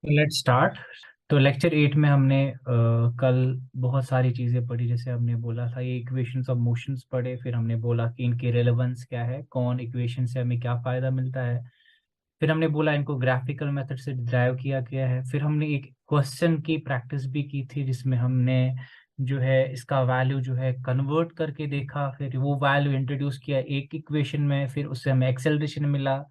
Let's start. तो lecture 8 में हमने कल बहुत सारी चीज़ें पढ़ी। जैसे हमने बोला था ये इक्वेशंस ऑफ मोशंस पढ़े, फिर हमने बोला कि इनकी रेलेवेंस क्या है, कौन इक्वेशन से हमें क्या फ़ायदा मिलता है। फिर हमने बोला इनको ग्राफिकल मेथड से ड्राइव किया गया है। फिर हमने एक क्वेश्चन की प्रैक्टिस भी की थी जिसमें हमने जो है इसका वैल्यू जो है कन्वर्ट करके देखा, फिर वो वैल्यू इंट्रोड्यूस किया एक इक्वेशन में, फिर उससे हमें एक्सेलरेशन मिला।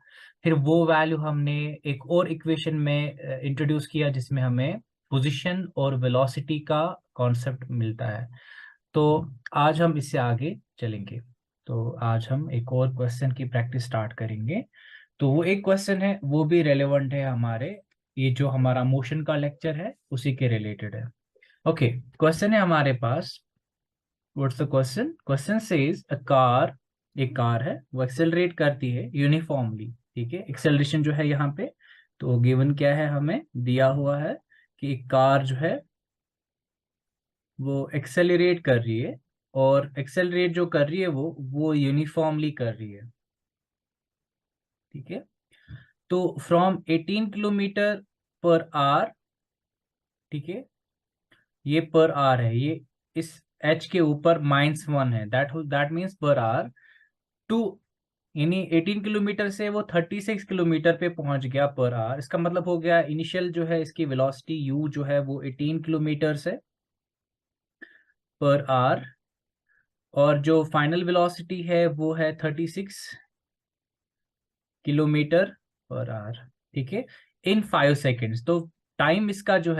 फिर वो वैल्यू हमने एक और इक्वेशन में इंट्रोड्यूस किया जिसमें हमें पोजीशन और वेलोसिटी का कॉन्सेप्ट मिलता है। तो आज हम इससे आगे चलेंगे। तो आज हम एक और क्वेश्चन की प्रैक्टिस स्टार्ट करेंगे। तो वो एक क्वेश्चन है, वो भी रेलेवेंट है हमारे ये जो हमारा मोशन का लेक्चर है उसी के रिलेटेड है। ओके, क्वेश्चन है हमारे पास। What's the question? Question says a car, एक कार है वो एक्सेलरेट करती है यूनिफॉर्मली। ठीक है, एक्सेलरेशन जो है यहाँ पे तो गिवन क्या है, हमें दिया हुआ है कि एक कार जो है वो एक्सेलरेट कर रही है, और एक्सेलरेट जो कर रही है वो यूनिफॉर्मली कर रही है। ठीक है, तो फ्रॉम 18 किलोमीटर पर आवर, ठीक है, ये पर आवर है, ये इस एच के ऊपर -1 है, that means per hour two, यानी 18 किलोमीटर से वो 36 किलोमीटर पे पहुंच गया पर आवर। इसका मतलब हो गया इनिशियल जो है इसकी वेलोसिटी u जो है वो 18 किलोमीटर से पर आवर, और जो फाइनल वेलोसिटी है वो है 36 किलोमीटर पर आवर। ठीक है, इन 5 सेकेंड्स। तो टाइम इसका जो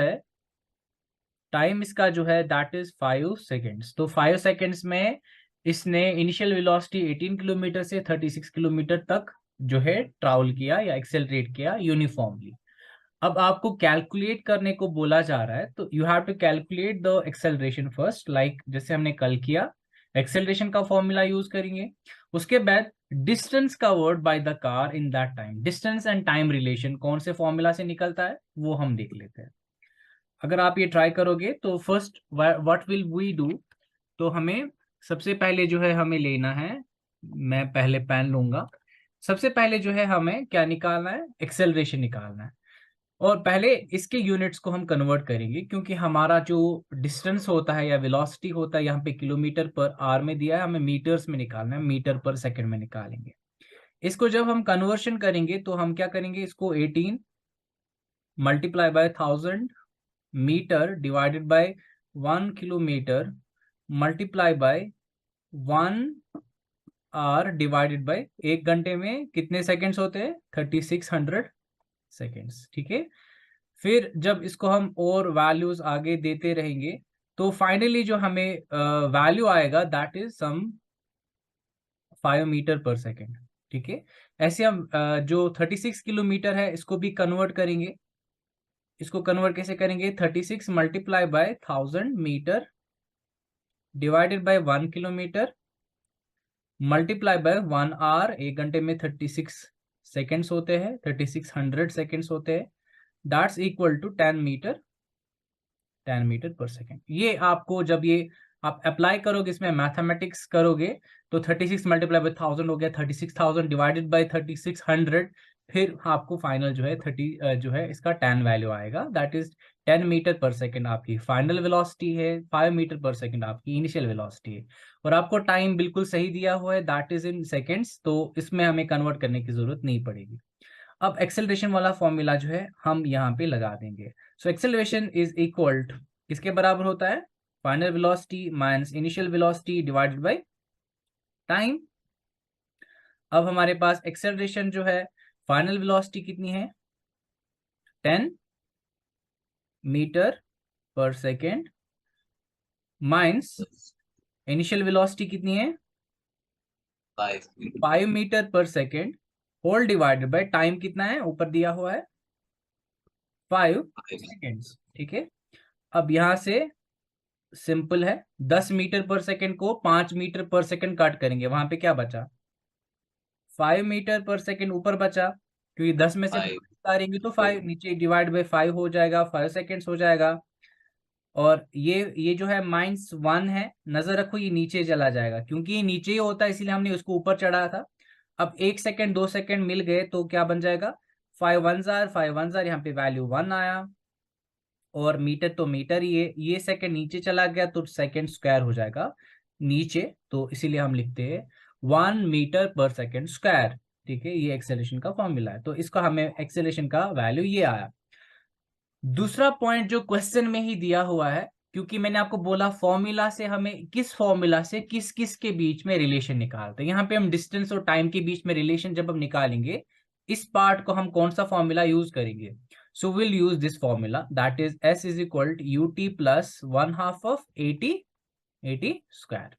है दैट इज 5 सेकेंड्स। तो 5 सेकेंड्स में इसने इनिशियल वेलोसिटी 18 किलोमीटर से 36 किलोमीटर तक जो है ट्रैवल किया या एक्सेलरेट किया यूनिफॉर्मली। अब आपको कैलकुलेट करने को बोला जा रहा है, तो you have to calculate the acceleration first, like जैसे हमने कल किया। एक्सेलरेशन का फॉर्मूला यूज करेंगे, उसके बाद distance covered by the car in that time. Distance and time relation कौन से फॉर्मूला से निकलता है वो हम देख लेते हैं। अगर आप ये ट्राई करोगे तो first what will we do, तो हमें सबसे पहले जो है हमें लेना है, मैं पहले पेन लूंगा। सबसे पहले जो है हमें क्या निकालना है, एक्सेलरेशन निकालना है। और पहले इसके यूनिट्स को हम कन्वर्ट करेंगे, क्योंकि हमारा जो डिस्टेंस होता है या वेलोसिटी होता है यहाँ पे किलोमीटर पर आवर में दिया है, हमें मीटर्स में निकालना है, मीटर पर सेकंड में निकालेंगे। इसको जब हम कन्वर्शन करेंगे तो हम क्या करेंगे, इसको 18 multiply by 1000 metre divided by 1 kilometre multiply by 1 hour divided by 1 घंटे में कितने सेकेंड्स होते हैं, 3600 सेकेंड्स। ठीक है, फिर जब इसको हम और वैल्यूज आगे देते रहेंगे तो फाइनली जो हमें वैल्यू आएगा that is some 5 metre per second. ठीक है, ऐसे हम जो 36 किलोमीटर है इसको भी कन्वर्ट करेंगे। इसको कन्वर्ट कैसे करेंगे, 36 multiply by 1000 metre divided by 1 kilometre multiply by 1 hour. 1 घंटे में 36 सेकेंड्स होते हैं, 3600 सेकेंड्स होते हैं, that's equal to 10 metre per second. ये आपको जब ये आप अप्लाई करोगे, इसमें मैथमेटिक्स करोगे, तो 36 मल्टीप्लाई बाय 1000 हो गया 36,000 डिवाइडेड बाय 3600, फिर आपको फाइनल जो है 30 जो है इसका 10 वैल्यू आएगा, that is 10 metre per second आपकी फाइनल वेलोसिटी है, 5 मीटर पर सेकेंड आपकी इनिशियल वेलोसिटी है। और आपको टाइम बिल्कुल सही दिया हुआ है, दैट इज इन सेकेंड्स, तो इसमें हमें कन्वर्ट करने की जरूरत नहीं पड़ेगी। अब एक्सेलरेशन वाला फॉर्मूला जो है हम यहाँ पे लगा देंगे। So acceleration is equal to किसके बराबर होता है, final velocity minus initial velocity divided by time. अब हमारे पास एक्सेलरेशन जो है, फाइनल वेलोसिटी कितनी है, 10 metre per second, minus initial velocity कितनी है, 5 metre per second, whole divided by time कितना है, ऊपर दिया हुआ है 5 सेकेंड्स। ठीक है, अब यहां से सिंपल है, 10 मीटर पर सेकेंड को 5 मीटर पर सेकेंड काट करेंगे, वहां पे क्या बचा, 5 मीटर पर सेकेंड ऊपर बचा, क्योंकि 10 में से 5 उतारेंगे तो 5 नीचे डिवाइड बाय 5 हो जाएगा, 5 सेकेंड्स हो जाएगा। और ये जो है -1 है, नजर रखो ये नीचे चला जाएगा, क्योंकि ये नीचे ही होता है इसीलिए हमने उसको ऊपर चढ़ाया था। अब 1 सेकेंड 2 सेकेंड मिल गए तो क्या बन जाएगा, 5 1 जार, यहाँ पे वैल्यू 1 आया, और मीटर तो मीटर ही है, ये सेकंड नीचे चला गया तो सेकंड स्क्वायर हो जाएगा नीचे, तो इसीलिए हम लिखते हैं 1 मीटर पर सेकंड स्क्वायर। ठीक है, ये एक्सेलरेशन का फॉर्मूला है, तो इसका हमें एक्सेलरेशन का वैल्यू ये आया। दूसरा पॉइंट जो क्वेश्चन में ही दिया हुआ है, क्योंकि मैंने आपको बोला फॉर्मूला से हमें किस फॉर्मूला से किस किस के बीच में रिलेशन निकालते हैं, यहाँ पे हम डिस्टेंस और टाइम के बीच में रिलेशन जब हम निकालेंगे, इस पार्ट को हम कौन सा फॉर्मूला यूज करेंगे? So will use this formula, that is S is equal to UT plus 1/2 of AT square.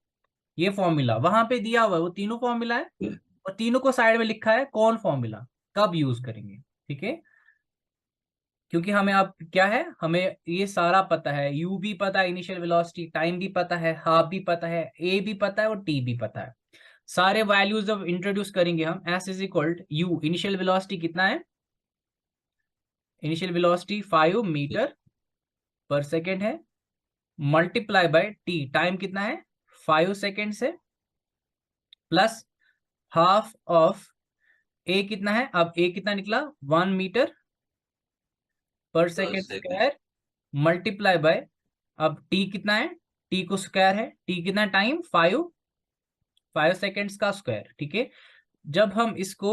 ये फॉर्मूला वहां पे दिया हुआ है, वो तीनों फॉर्मूला है, और तीनों को साइड में लिखा है कौन फॉर्मूला कब यूज करेंगे। ठीक है, क्योंकि हमें अब क्या है, हमें ये सारा पता है, u भी पता है, इनिशियल वेलोसिटी, टाइम भी पता है, हाफ भी पता है, a भी पता है और t भी पता है। सारे वैल्यूज अब इंट्रोड्यूस करेंगे हम। s is equal u, initial velocity कितना है? Initial velocity 5 metre per second है, मल्टीप्लाई बाय t, टाइम कितना है 5 सेकेंड से, प्लस हाफ ऑफ a कितना है, अब a कितना निकला 1 metre per second square, multiply by, अब t कितना है, t को स्क्वायर है, t कितना टाइम 5 सेकेंड्स का स्क्वायर। ठीक है, जब हम इसको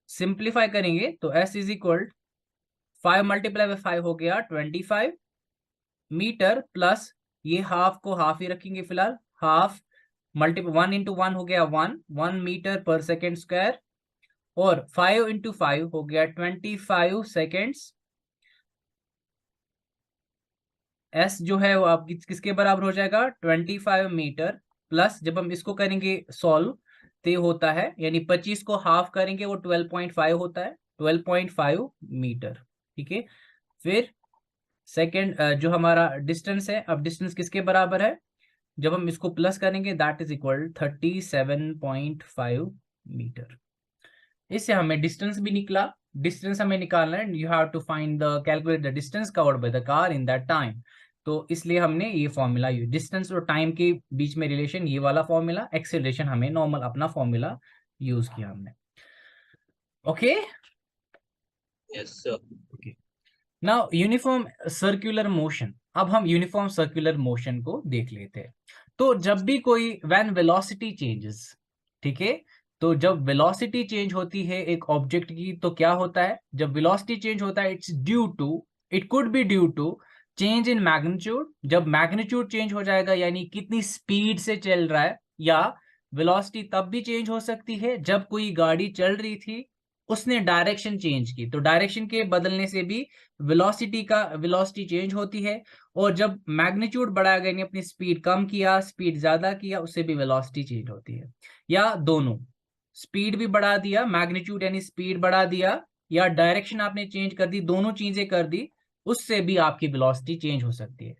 सिंप्लीफाई करेंगे तो s is equal 5 multiply by 5 हो गया 25 मीटर, प्लस ये हाफ को हाफ ही रखेंगे फिलहाल, हाफ मल्टीप्लाई 1 इंटू 1 हो गया 1 मीटर पर सेकेंड स्क्वायर, और 5 इंटू 5 हो गया 25 सेकेंड्स। s जो है वो आप किसके बराबर हो जाएगा 25 मीटर, प्लस जब हम इसको करेंगे सॉल्व तो ये होता है, यानी 25 को हाफ करेंगे वो 12.5 होता है, 12.5 मीटर। ठीक है, फिर सेकेंड जो हमारा डिस्टेंस है, अब डिस्टेंस किसके बराबर है, जब हम इसको प्लस करेंगे दैट इज इक्वल 37.5 मीटर। इससे हमें डिस्टेंस भी निकला। डिस्टेंस हमें निकालना है, you have to find the calculate the distance covered by the car in that time. तो इसलिए हमने ये फॉर्मूला यूज, डिस्टेंस और टाइम के बीच में रिलेशन ये वाला फॉर्मूला, एक्सेलरेशन हमें नॉर्मल अपना फॉर्मूला यूज किया हमने। Okay, yes sir. Okay, now uniform circular motion. अब हम यूनिफॉर्म सर्कुलर मोशन को देख लेते हैं। तो जब भी कोई व्हेन वेलोसिटी चेंजेस, ठीक है, तो जब वेलोसिटी चेंज होती है एक ऑब्जेक्ट की तो क्या होता है, जब वेलोसिटी चेंज होता है it's due to, it could be due to change in magnitude, जब मैग्नीट्यूड चेंज हो जाएगा यानी कितनी स्पीड से चल रहा है, या वेलोसिटी तब भी चेंज हो सकती है जब कोई गाड़ी चल रही थी उसने डायरेक्शन चेंज की, तो डायरेक्शन के बदलने से भी वेलोसिटी चेंज होती है, और जब मैग्नीट्यूड बढ़ाया गया यानी अपनी स्पीड कम किया, स्पीड ज्यादा किया, उससे भी वेलोसिटी चेंज होती है, या दोनों, स्पीड भी बढ़ा दिया, मैग्नीट्यूड यानी स्पीड बढ़ा दिया, या डायरेक्शन आपने चेंज कर दी, दोनों चीजें कर दी, उससे भी आपकी वेलोसिटी चेंज हो सकती है।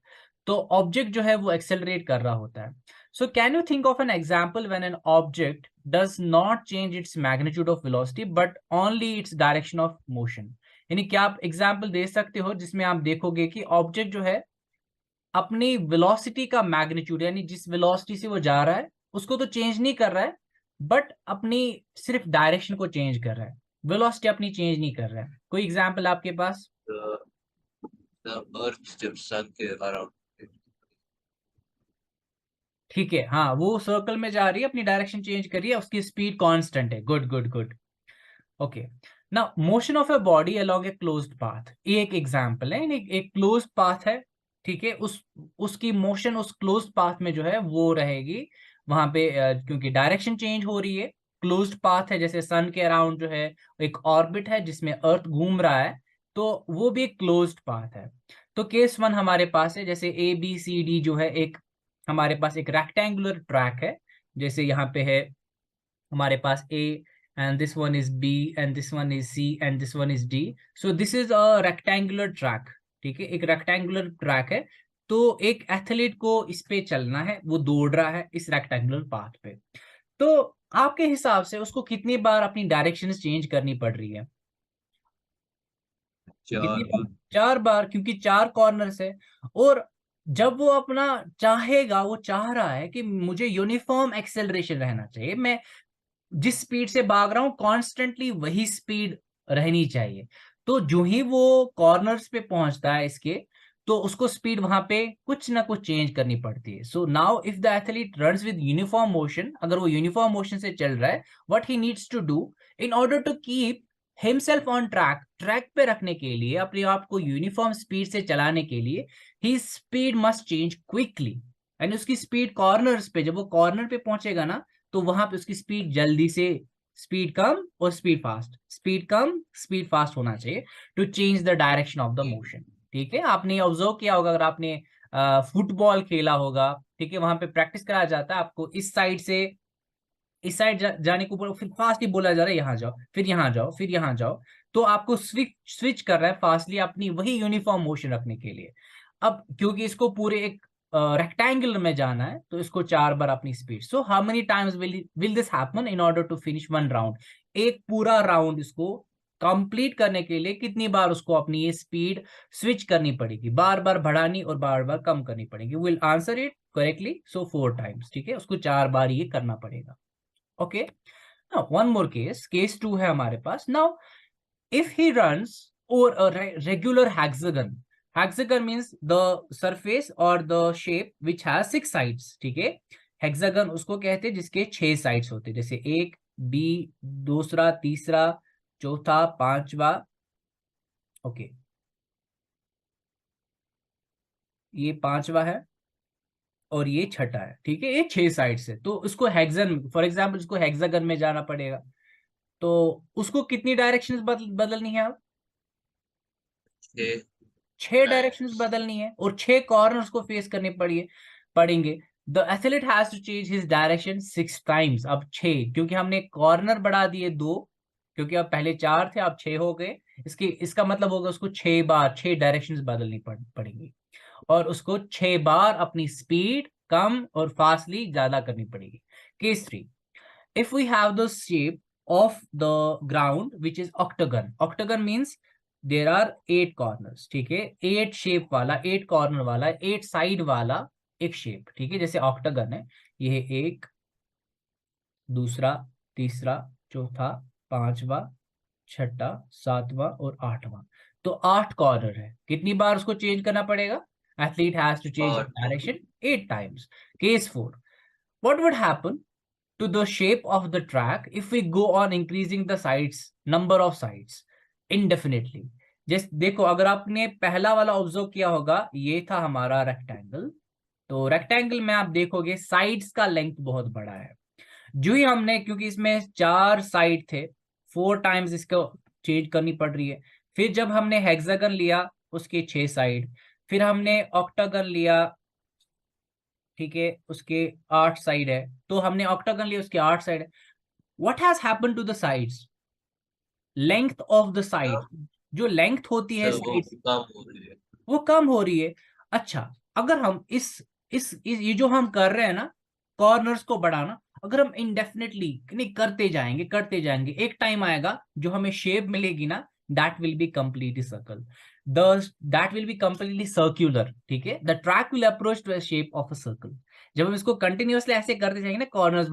तो ऑब्जेक्ट जो है वो एक्सेलरेट कर रहा होता है। So can you think of an example when an object does not change its magnitude of velocity but only its direction of motion? यानी क्या आप एग्जाम्पल दे सकते हो जिसमें आप देखोगे कि ऑब्जेक्ट जो है अपनी वेलोसिटी का मैग्नीट्यूड, यानी जिस वेलोसिटी से वो जा रहा है उसको तो चेंज नहीं कर रहा है, बट अपनी सिर्फ डायरेक्शन को चेंज कर रहा है, वेलोसिटी अपनी चेंज नहीं कर रहा है? कोई एग्जाम्पल आपके पास? द अर्थ जब सन के अराउंड, ठीक है, हाँ, वो सर्कल में जा रही है, अपनी डायरेक्शन चेंज कर रही है, उसकी स्पीड कांस्टेंट है। Good good good. Okay, now motion of a body along a closed path, ये एक एग्जांपल है, एक क्लोज्ड पाथ है, ठीक है, उसकी मोशन उस क्लोज्ड पाथ में जो है वो रहेगी वहां पे, क्योंकि डायरेक्शन चेंज हो रही है, क्लोज्ड पाथ है, जैसे सन के अराउंड जो है एक ऑर्बिट है जिसमें अर्थ घूम रहा है, तो वो भी एक क्लोज्ड पाथ है। तो केस वन हमारे पास है, जैसे ABCD जो है एक, हमारे पास एक रेक्टेंगुलर ट्रैक है, जैसे यहाँ पे है हमारे पास A and this one is B and this one is C and this one is D, so this is a rectangular track। ठीक है, एक रेक्टेंगुलर ट्रैक है, तो एक एथलीट को इस पे चलना है, वो दौड़ रहा है इस रेक्टेंगुलर पाथ पे, तो आपके हिसाब से उसको कितनी बार अपनी डायरेक्शन चेंज करनी पड़ रही है? कितनी 4 बार? 4 बार, क्योंकि 4 कॉर्नर्स है, और जब वो अपना चाहेगा, वो चाह रहा है कि मुझे यूनिफॉर्म एक्सेलरेशन रहना चाहिए, मैं जिस स्पीड से भाग रहा हूं कॉन्स्टेंटली वही स्पीड रहनी चाहिए। तो जो ही वो कॉर्नर्स पे पहुंचता है इसके, तो उसको स्पीड वहां पे कुछ ना कुछ चेंज करनी पड़ती है। So now if the athlete runs with uniform motion, अगर वो यूनिफॉर्म मोशन से चल रहा है, what he needs to do in order to keep himself on track, track पे रखने के लिए, अपने आप को यूनिफॉर्म स्पीड से चलाने के लिए, he speed must change quickly. And उसकी स्पीड कॉर्नर्स पे, जब वो कॉर्नर पे पहुंचेगा ना, तो वहां पे उसकी स्पीड जल्दी से, स्पीड कम और स्पीड फास्ट, स्पीड कम स्पीड फास्ट होना चाहिए to change the direction of the motion. ठीक है, आपने ऑब्जर्व किया होगा, अगर आपने फुटबॉल खेला होगा, ठीक है, वहां पे प्रैक्टिस कराया जाता है आपको, इस साइड से इस साइड जाने को बोला, फिर फास्ट ही बोला जा रहा है यहाँ जाओ, फिर यहाँ जाओ, फिर यहाँ जाओ। तो आपको स्विच स्विच कर रहा है फास्टली अपनी वही यूनिफॉर्म मोशन रखने के लिए। अब क्योंकि इसको पूरे एक रेक्टेंगल में जाना है, तो इसको 4 बार अपनी speed, so how many times will this happen in order to finish one round, एक पूरा राउंड इसको कंप्लीट करने के लिए कितनी बार उसको अपनी ये स्पीड स्विच करनी पड़ेगी, बार बार बढ़ानी और बार बार कम करनी पड़ेगी। Will answer it correctly, so 4 times. ठीक है, उसको 4 बार ये करना पड़ेगा। Okay, now one more case, case 2 है हमारे पास। now if he runs over a regular hexagon, hexagon means the surface or the shape which has 6 sides। ठीक है, हेक्सागन उसको कहते हैं जिसके 6 साइड्स होते हैं, जैसे एक, बी, दूसरा, तीसरा, चौथा, पांचवा। ओके, ये पांचवा है और ये छठा है। ठीक है, ये 6 साइड्स है, तो उसको हेक्सागन, फॉर एग्जाम्पल उसको हेक्सागन में जाना पड़ेगा, तो उसको कितनी डायरेक्शंस बदलनी है अब? 6 6 डायरेक्शंस टाइम्स। बदलनी है और 6 कॉर्नर्स को फेस करने पड़ेंगे। The athlete has to change his direction 6 times. अब 6, क्योंकि हमने कॉर्नर बढ़ा दिए 2, क्योंकि अब पहले 4 थे, अब 6 हो गए। इसका मतलब होगा उसको 6 बार 6 डायरेक्शंस बदलनी पड़ेंगी, और उसको 6 बार अपनी स्पीड कम और फास्टली ज्यादा करनी पड़ेगी। Case 3, if we have the shape of the ground which is octagon, octagon means there are 8 corners। ठीक है, 8 शेप वाला, 8 कॉर्नर वाला, 8 साइड वाला एक शेप। ठीक है, जैसे ऑक्टागन है, ये है एक, दूसरा, तीसरा, चौथा, पांचवा, छठा, सातवां और आठवां। तो 8 कॉर्नर है, कितनी बार उसको चेंज करना पड़ेगा? एथलीट हैज टू चेंज और direction 8 times. Case 4, what would happen to the shape of the track if we go on increasing the sides, number of sides indefinitely? जैसे देखो, अगर आपने पहला वाला ऑब्जर्व किया होगा, ये था हमारा रेक्टेंगल, तो रेक्टेंगल में आप देखोगे साइड्स का लेंथ बहुत बड़ा है। जो ही हमने, क्योंकि इसमें 4 साइड थे, 4 टाइम्स इसको चेंज करनी पड़ रही है। फिर जब हमने हेक्सागन लिया, उसके 6 साइड, फिर हमने ऑक्टागन लिया, ठीक है, उसके 8 साइड है, तो हमने ऑक्टागन लिया, उसके 8 साइड है। What has happened to the sides? Length of the side, जो लेंथ होती है सर वो साइड्स, कम हो रही है। वो कम हो रही है। अच्छा, अगर हम इस ये जो हम कर रहे हैं ना, कॉर्नर्स को बढ़ाना, अगर हम इंडेफिनेटली नहीं करते जाएंगे, एक टाइम आएगा जो हमें शेप मिलेगी ना, that will be completely circle, the that will be completely circular. ठीक है, the track will approach to shape of a circle. जब हम इसको कंटिन्यूअसली ऐसे करते जाएंगे ना, कॉर्नर्स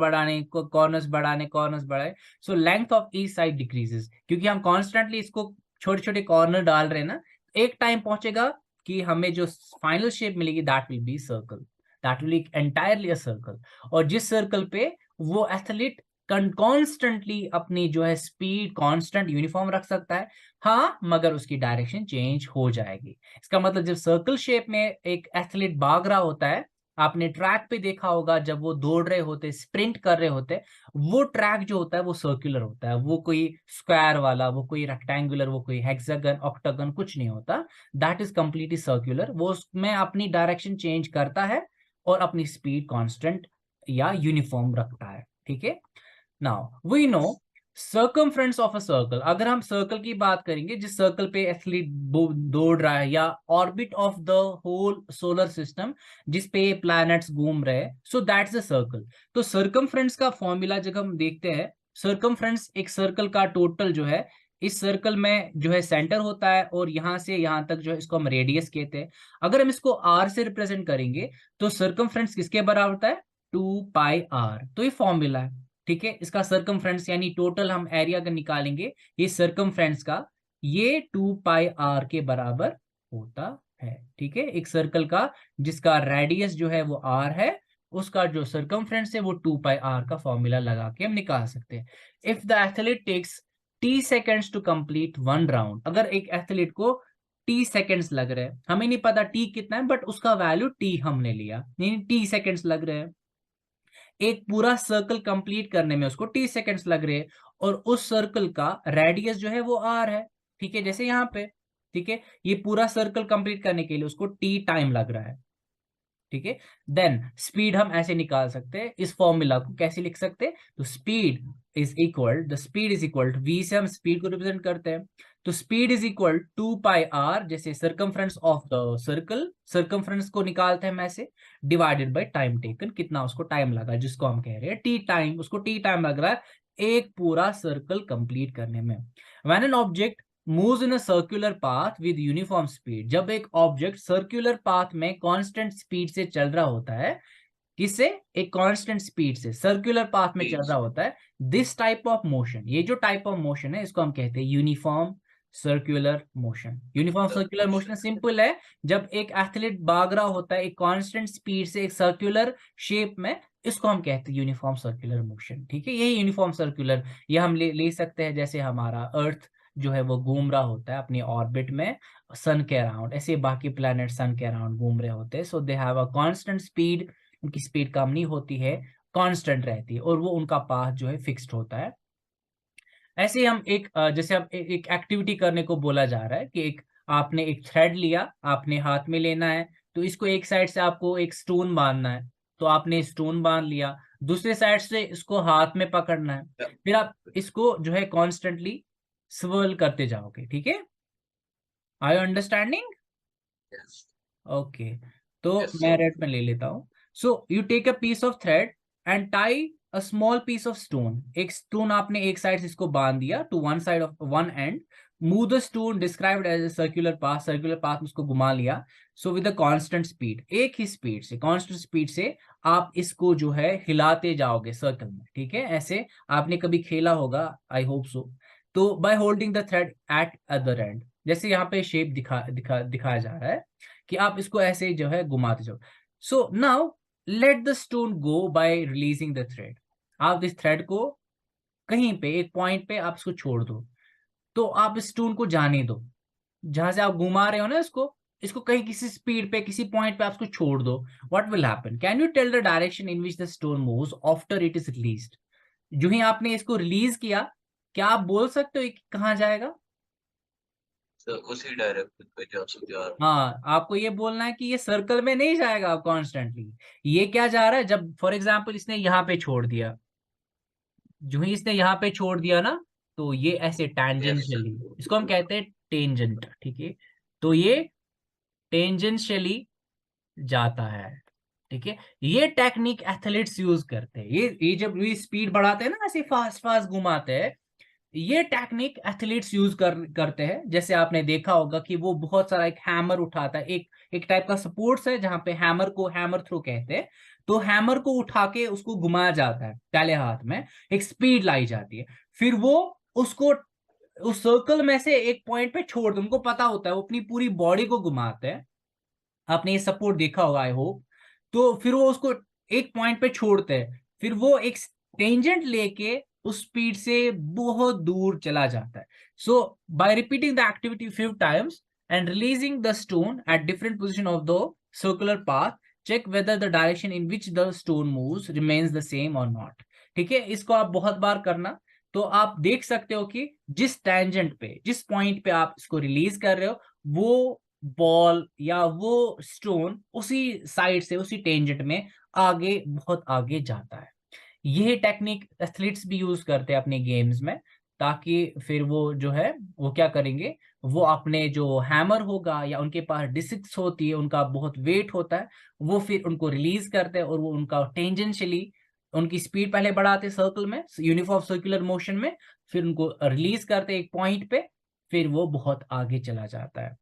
बढ़ाए, so length of each side decreases, क्योंकि हम कॉन्स्टेंटली इसको छोटे छोटे कॉर्नर डाल रहे हैं ना। एक टाइम पहुंचेगा कि हमें जो फाइनल शेप मिलेगी, that will B circle, that will B entirely a circle. और जिस सर्कल पे वो एथलीट कॉन्स्टेंटली अपनी जो है स्पीड कांस्टेंट यूनिफॉर्म रख सकता है, हाँ, मगर उसकी डायरेक्शन चेंज हो जाएगी। इसका मतलब जब सर्कल शेप में एक एथलीट भाग रहा होता है, आपने ट्रैक पे देखा होगा, जब वो दौड़ रहे होते, स्प्रिंट कर रहे होते, वो ट्रैक जो होता है वो सर्कुलर होता है, वो कोई स्क्वायर वाला, वो कोई रेक्टेंगुलर, वो कोई हेक्सागन, ऑक्टागन कुछ नहीं होता। दैट इज कंप्लीटली सर्कुलर, वो उसमें अपनी डायरेक्शन चेंज करता है और अपनी स्पीड कांस्टेंट या यूनिफॉर्म रखता है। ठीक है, now we know circumference of a circle. अगर हम सर्कल की बात करेंगे, जिस सर्कल पे एथलीट दौड़ रहा है, या orbit of the whole solar system, जिस पे प्लैनेट्स घूम रहे हैं, सो दैट्स अ सर्कल। तो सर्कमफ्रेंस का फॉर्मूला जब हम देखते हैं, सर्कमफ्रेंस एक सर्कल का टोटल जो है, इस सर्कल में जो है सेंटर होता है, और यहां से यहां तक जो है इसको हम रेडियस कहते हैं। अगर हम इसको आर से रिप्रेजेंट करेंगे, तो सर्कमफ्रेंस किसके बराबर होता है? 2 पाई आर। तो ये फॉर्मूला है। ठीक है, इसका सर्कमफ्रेंस यानी टोटल हम एरिया का निकालेंगे, ये सर्कमफ्रेंस का, ये 2 पाई r के बराबर होता है। ठीक है, एक सर्कल का जिसका रेडियस जो है वो r है, उसका जो सर्कमफ्रेंस है वो 2 पाई r का फॉर्मूला लगा के हम निकाल सकते हैं। If the athlete takes t seconds to complete 1 round, अगर एक एथलीट को t सेकेंड्स लग रहे हैं, हमें नहीं पता t कितना है, बट उसका वैल्यू t हमने लिया, यानी t सेकेंड्स लग रहे हैं, एक पूरा सर्कल कंप्लीट करने में उसको t सेकेंड्स लग रहे हैं, और उस सर्कल का रेडियस जो है वो r है। ठीक है, जैसे यहाँ पे, ठीक है, ये पूरा सर्कल कंप्लीट करने के लिए उसको t टाइम लग रहा है। ठीक है, देन स्पीड हम ऐसे निकाल सकते हैं, इस फॉर्मूला को कैसे लिख सकते हैं, तो speed is equal to v से हम स्पीड को रिप्रेजेंट करते हैं, तो speed is equal 2 pi r, जैसे circumference of the circle, circumference को निकालते हैं हम ऐसे, डिवाइडेड बाय टाइम टेकन, कितना उसको टाइम लगा, जिसको हम कह रहे हैं टी टाइम, उसको टी टाइम लग रहा है एक पूरा सर्कल कंप्लीट करने में। When an object moves in a circular path with uniform speed, जब एक ऑब्जेक्ट सर्कुलर पाथ में कांस्टेंट स्पीड से चल रहा होता है, किससे, एक कांस्टेंट स्पीड से सर्कुलर पाथ में चल रहा होता है, दिस टाइप ऑफ मोशन, ये जो टाइप ऑफ मोशन है इसको हम कहते हैं uniform circular motion. Uniform circular motion simple है, जब एक एथलीट भाग रहा होता है एक कांस्टेंट स्पीड से एक सर्कुलर शेप में, इसको हम कहते हैं यूनिफॉर्म सर्कुलर मोशन। ठीक है, यही यूनिफॉर्म सर्कुलर, ये हम ले सकते हैं, जैसे हमारा अर्थ जो है वो घूम रहा होता है अपनी ऑर्बिट में सन के अराउंड, ऐसे बाकी प्लैनेट सन के अराउंड घूम रहे होते हैं, so they have a constant speed, उनकी स्पीड कम नहीं होती है, कांस्टेंट रहती है, और वो उनका पाथ जो है फिक्स्ड होता है। ऐसे हम एक जैसे अब एक एक्टिविटी करने को बोला जा रहा है कि एक आपने एक थ्रेड लिया, आपने हाथ में लेना है, तो इसको एक साइड से आपको एक स्टोन बांधना है, तो आपने स्टोन बांध लिया, दूसरे साइड से इसको हाथ में पकड़ना है, फिर आप इसको जो है कॉन्स्टेंटली स्वर्ल करते जाओगे। ठीक है, are you understanding? Yes. Okay, तो Yes, मैं sir. रेड में ले लेता हूँ। So you take a piece of thread and tie a small piece of stone, एक स्टोन आपने एक साइड से इसको बांध दिया to one side of one end, move the stone described as a circular path में उसको घुमा लिया, so with a constant speed, एक ही स्पीड से, कांस्टेंट स्पीड से आप इसको जो है हिलाते जाओगे सर्कल में। ठीक है, ऐसे आपने कभी खेला होगा, आई होप सो। तो by holding the thread at other end, जैसे यहाँ पे शेप दिखाया जा रहा है कि आप इसको ऐसे जो है घुमाते जाओ। So now let the stone go bye releasing the thread, आप इस थ्रेड को कहीं पे एक पॉइंट पे आप इसको छोड़ दो, तो आप इस स्टोन को जाने दो, जहां से आप घुमा रहे हो ना इसको, इसको कहीं किसी स्पीड पे किसी पॉइंट पे आप इसको छोड़ दो, what will happen, can you tell the direction in which the stone moves after it is released? जो ही आपने इसको रिलीज किया, क्या आप बोल सकते हो ये कहाँ जाएगा? तो उसी डायरेक्शन पे जा रहा हाँ, आपको ये बोलना है कि ये सर्कल में नहीं जाएगा अब कॉन्स्टेंटली, ये क्या जा रहा है, जब फॉर एग्जाम्पल इसने यहाँ पे छोड़ दिया, जो ही इसने यहाँ पे छोड़ दिया ना, तो ये ऐसे है। Yes, sir. टेंजेंशियली, इसको हम कहते हैं टेंजेंट। ठीक है, तो ये टेंजेंशियली जाता है। ठीक है, ये टेक्निक एथलीट्स यूज करते हैं, ये जब ये स्पीड बढ़ाते हैं ना, ऐसे फास्ट फास्ट घुमाते हैं, ये टेक्निक एथलीट्स यूज करते हैं। जैसे आपने देखा होगा कि वो बहुत सारा एक हैमर उठाता है, एक एक टाइप का सपोर्ट्स है जहां पे हैमर को हैमर थ्रो कहते हैं, तो हैमर को उठा के उसको घुमाया जाता है पहले हाथ में, एक स्पीड लाई जाती है, फिर वो उसको उस सर्कल में से एक पॉइंट पे छोड़ दो, उनको पता होता है, वो अपनी पूरी बॉडी को घुमाते हैं, आपने ये सपोर्ट देखा होगा आई होप, तो फिर वो उसको एक पॉइंट पे छोड़ते हैं, फिर वो एक टेंजेंट लेके उस स्पीड से बहुत दूर चला जाता है। So by repeating the activity 5 times and releasing the stone at different position of the circular path, check whether the direction in which the stone moves remains the same और नॉट। ठीक है, इसको आप बहुत बार करना, तो आप देख सकते हो कि जिस टेंजेंट पे, जिस पॉइंट पे आप इसको रिलीज कर रहे हो, वो बॉल या वो स्टोन उसी साइड से, उसी टेंजेंट में आगे, बहुत आगे जाता है। यही टेक्निक एथलीट्स भी यूज करते हैं अपने गेम्स में, ताकि फिर वो जो है वो क्या करेंगे, वो अपने जो हैमर होगा या उनके पास डिस्क्स होती है, उनका बहुत वेट होता है, वो फिर उनको रिलीज करते हैं, और वो उनका टेंजेंशियली उनकी स्पीड पहले बढ़ाते सर्कल में, यूनिफॉर्म सर्कुलर मोशन में, फिर उनको रिलीज करते एक पॉइंट पे, फिर वो बहुत आगे चला जाता है।